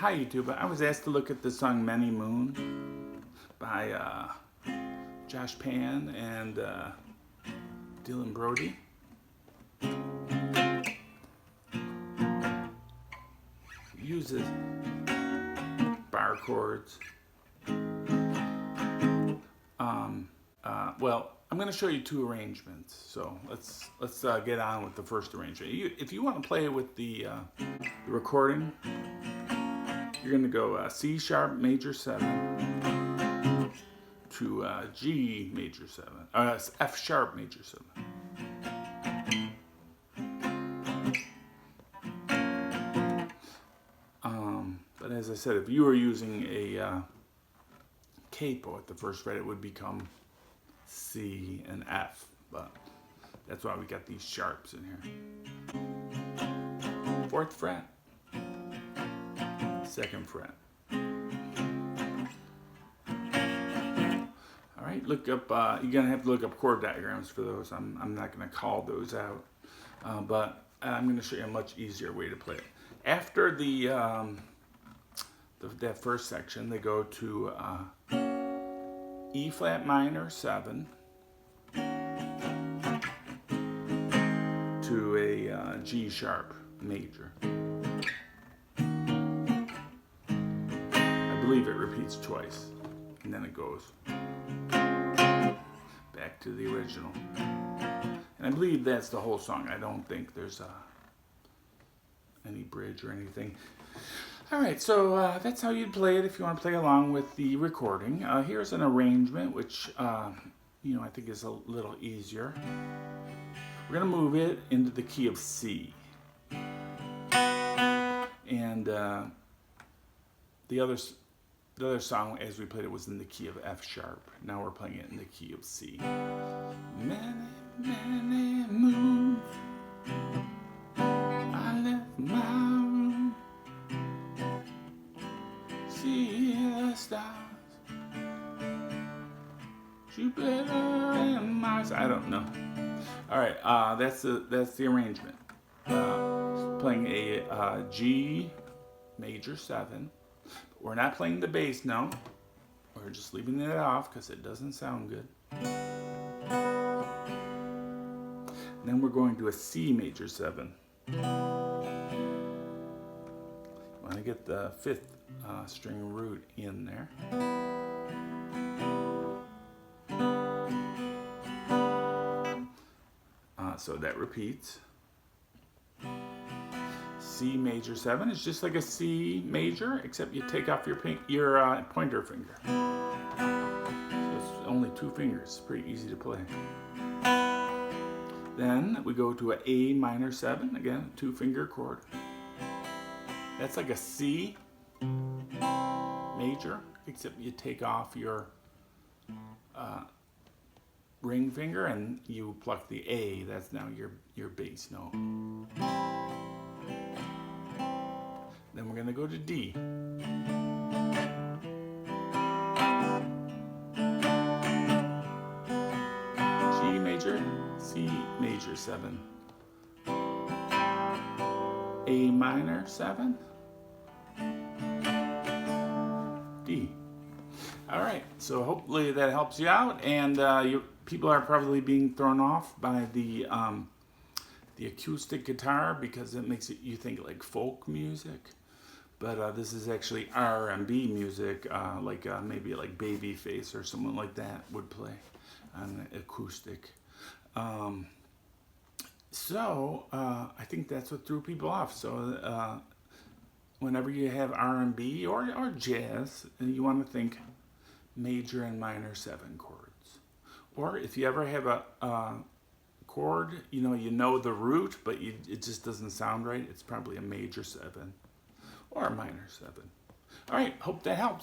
Hi YouTube, I was asked to look at the song Many Moon by Josh Pan and Dylan Brody. Uses bar chords. Well, I'm going to show you two arrangements. So let's get on with the first arrangement. If you want to play with the recording, you're going to go C sharp major 7 to G major 7, F sharp major 7. But as I said, if you were using a capo at the first fret, it would become C and F, but that's why we got these sharps in here. 4th fret, 2nd fret. All right, look up. You're gonna have to look up chord diagrams for those. I'm not gonna call those out, but I'm gonna show you a much easier way to play it. After that first section, they go to E flat minor 7 to a G sharp major. I believe it repeats twice, and then it goes back to the original. And I believe that's the whole song. I don't think there's any bridge or anything. All right, so that's how you'd play it if you want to play along with the recording. Here's an arrangement, which I think is a little easier. We're going to move it into the key of C, and the other song, as we played it, was in the key of F sharp. Now we're playing it in the key of C. Many, many moons, I left my room. See the stars, Jupiter and Mars. I don't know. All right, that's the arrangement. Playing a G major 7. But we're not playing the bass note. We're just leaving it off because it doesn't sound good. Then we're going to a C major 7. You want to get the 5th string root in there. So that repeats. C major 7 is just like a C major, except you take off your pointer finger. So it's only 2 fingers. Pretty easy to play. Then we go to A minor 7, again, 2-finger chord. That's like a C major, except you take off your ring finger and you pluck the A. That's now your bass note. Then we're going to go to D. G major, C major 7. A minor 7. D. All right, so hopefully that helps you out, and people are probably being thrown off by the acoustic guitar because it makes you think like folk music, but this is actually R&B music, maybe like Babyface or someone like that would play on the acoustic. So I think that's what threw people off. So whenever you have R&B or jazz, you want to think major and minor 7 chords. Or if you ever have a chord, you know the root, but it just doesn't sound right, it's probably a major 7 or a minor 7. All right, hope that helps.